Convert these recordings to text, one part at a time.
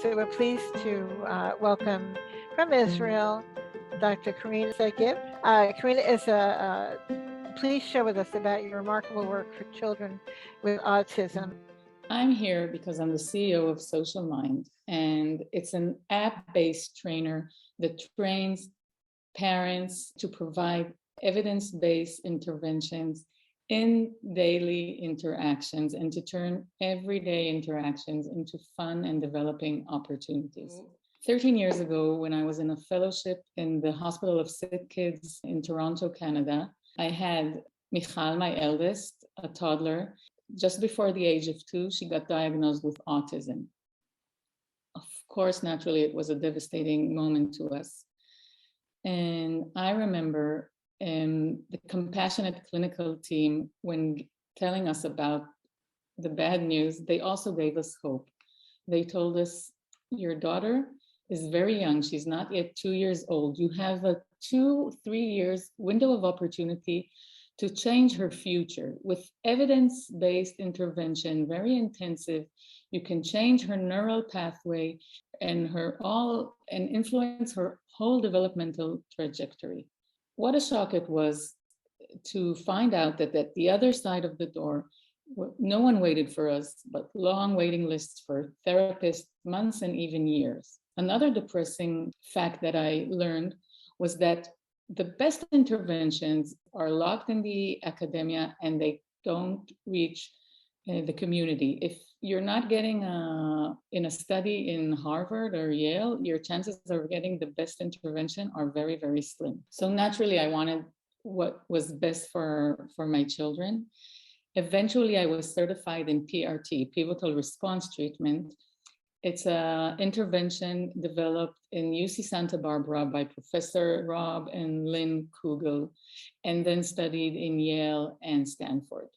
So we're pleased to welcome from Israel Dr. Keren Sagiv. Keren please share with us about your remarkable work for children with autism. I'm here because I'm the CEO of SocialMind, and it's an app-based trainer that trains parents to provide evidence-based interventions in daily interactions and to turn everyday interactions into fun and developing opportunities. 13 years ago, when I was in a fellowship in the Hospital of Sick Kids in Toronto, Canada, I had Michal, my eldest, a toddler. Just before the age of 2, she got diagnosed with autism. Of course, naturally, it was a devastating moment to us. And I remember the compassionate clinical team, when telling us about the bad news, they also gave us hope. They told us, your daughter is very young. She's not yet 2 years old. You have a 2-3 years window of opportunity to change her future with evidence-based intervention, very intensive. You can change her neural pathway and influence her whole developmental trajectory. What a shock it was to find out that at the other side of the door, no one waited for us, but long waiting lists for therapists, months and even years. Another depressing fact that I learned was that the best interventions are locked in the academia and they don't reach the community. If you're not getting in a study in Harvard or Yale, your chances of getting the best intervention are very, very slim. So naturally, I wanted what was best for my children. Eventually, I was certified in PRT, Pivotal Response Treatment. It's an intervention developed in UC Santa Barbara by Professor Rob and Lynn Kugel, and then studied in Yale and Stanford.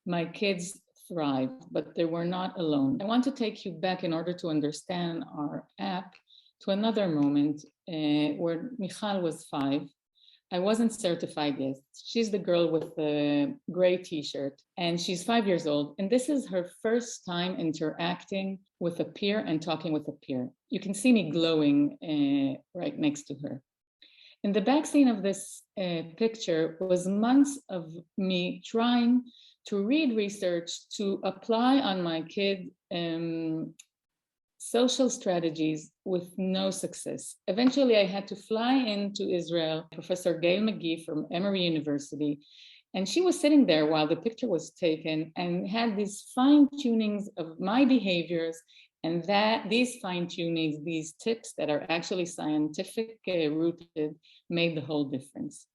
My kids thrived, but they were not alone. I want to take you back in order to understand our app to another moment where Michal was 5. I wasn't certified yet. She's the girl with the gray t-shirt, and she's 5 years old. And this is her first time interacting with a peer and talking with a peer. You can see me glowing right next to her. In the back scene of this picture was months of me trying to read research to apply on my kid social strategies with no success. Eventually, I had to fly into Israel, Professor Gail McGee from Emory University, and she was sitting there while the picture was taken and had these fine-tunings of my behaviors, and that these fine-tunings, these tips that are actually scientific rooted, made the whole difference.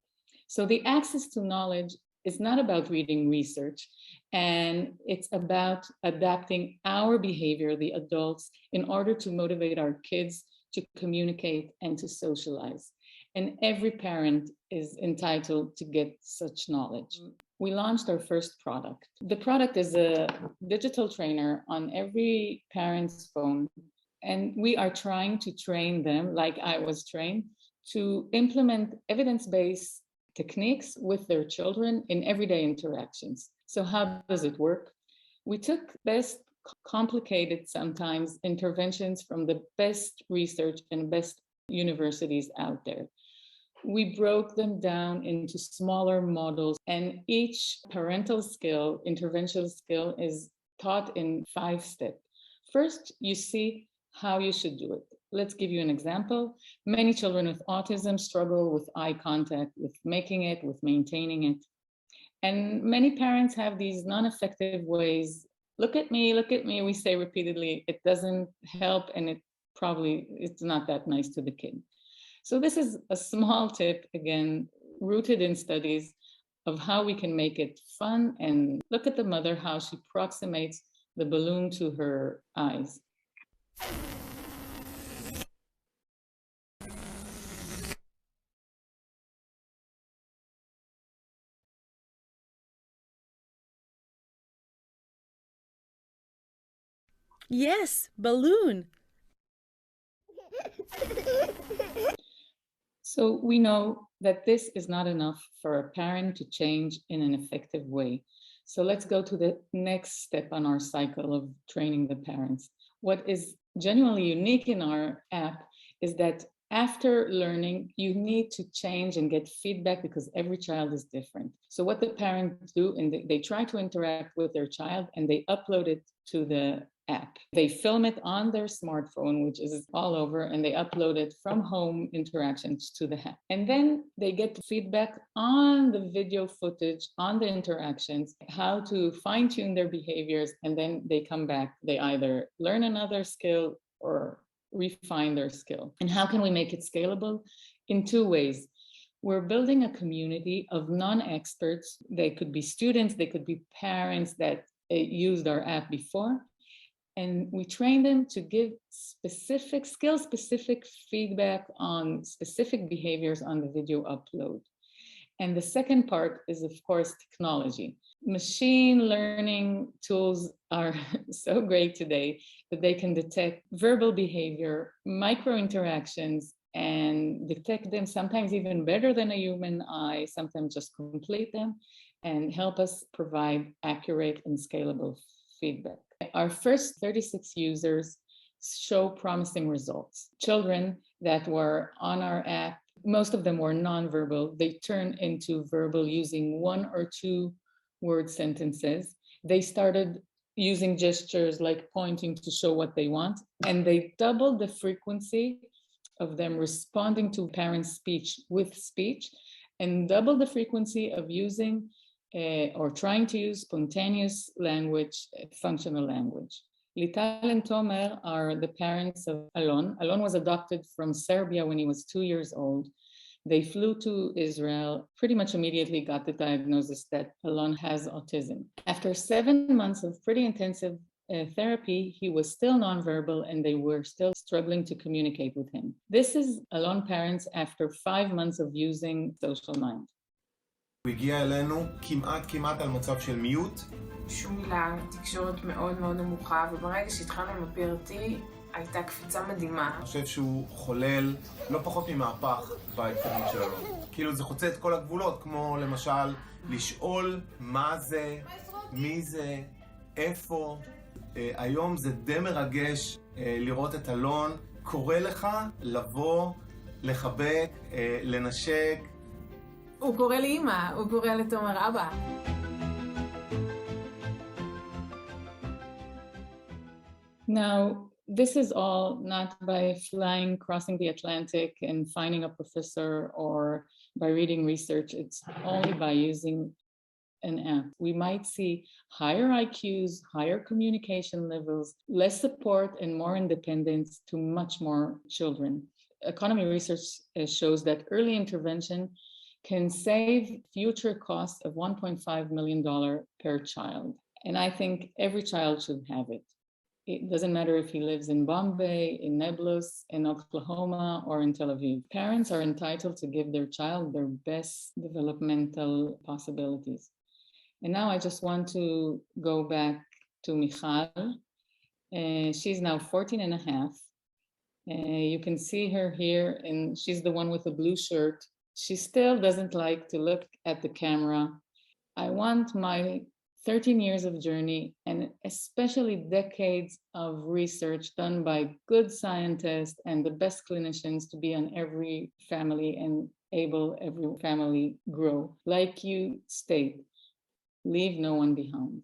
So the access to knowledge is not about reading research, and it's about adapting our behavior, the adults, in order to motivate our kids to communicate and to socialize. And every parent is entitled to get such knowledge. We launched our first product. The product is a digital trainer on every parent's phone, and we are trying to train them, like I was trained, to implement evidence-based techniques with their children in everyday interactions. So how does it work? We took best complicated sometimes interventions from the best research and best universities out there. We broke them down into smaller models, and each parental skill, intervention skill, is taught in 5 steps. First, you see how you should do it. Let's give you an example. Many children with autism struggle with eye contact, with making it, with maintaining it. And many parents have these non-effective ways. Look at me, we say repeatedly. It doesn't help, and it's not that nice to the kid. So this is a small tip, again, rooted in studies of how we can make it fun. And look at the mother, how she approximates the balloon to her eyes. Yes, balloon. So we know that this is not enough for a parent to change in an effective way. So let's go to the next step on our cycle of training the parents. What is genuinely unique in our app is that after learning, you need to change and get feedback because every child is different. So what the parents do, and they try to interact with their child and they upload it to the app. They film it on their smartphone, which is all over, and they upload it from home interactions to the app. And then they get feedback on the video footage, on the interactions, how to fine-tune their behaviors, and then they come back. They either learn another skill or refine their skill. And how can we make it scalable? In two ways. We're building a community of non-experts. They could be students, they could be parents that used our app before. And we train them to give specific, skill-specific feedback on specific behaviors on the video upload. And the second part is, of course, technology. Machine learning tools are so great today that they can detect verbal behavior, micro interactions, and detect them sometimes even better than a human eye, sometimes just complete them, and help us provide accurate and scalable feedback. Our first 36 users show promising results. Children that were on our app, most of them were nonverbal. They turned into verbal using 1 or 2 word sentences. They started using gestures like pointing to show what they want, and they doubled the frequency of them responding to parents' speech with speech, and double the frequency of using or trying to use spontaneous language, functional language. Lital and Tomer are the parents of Alon. Alon was adopted from Serbia when he was 2 years old. They flew to Israel, pretty much immediately got the diagnosis that Alon has autism. After 7 months of pretty intensive therapy, he was still nonverbal and they were still struggling to communicate with him. This is Alon parents after 5 months of using SocialMind. הוא הגיע אלינו כמעט על מצב של מיוט. שום מילה, תקשורת מאוד מאוד נמוכה, וברגע שהתחלנו עם ה-PRT הייתה קפיצה מדהימה. אני חושב שהוא חולל לא פחות ממהפך בהתקדמות שלנו. כאילו זה חוצה את כל הגבולות, כמו למשל לשאול מה זה, מי זה, איפה. היום זה די מרגש לראות את אלון, קורא לך לבוא, לחבק, לנשק. הוא קורא לי אמא, הוא קורא לתומר אבא. Now, this is all not by flying, crossing the Atlantic and finding a professor or by reading research. It's only by using an app. We might see higher IQs, higher communication levels, less support and more independence to much more children. Economy research shows that early intervention can save future costs of $1.5 million per child. And I think every child should have it. It doesn't matter if he lives in Bombay, in Nablus, in Oklahoma, or in Tel Aviv. Parents are entitled to give their child their best developmental possibilities. And now I just want to go back to Michal. She's now 14 and a half. You can see her here, and she's the one with the blue shirt. She still doesn't like to look at the camera. I want my 13 years of journey, and especially decades of research done by good scientists and the best clinicians to be on every family and able every family grow. Like you state, leave no one behind.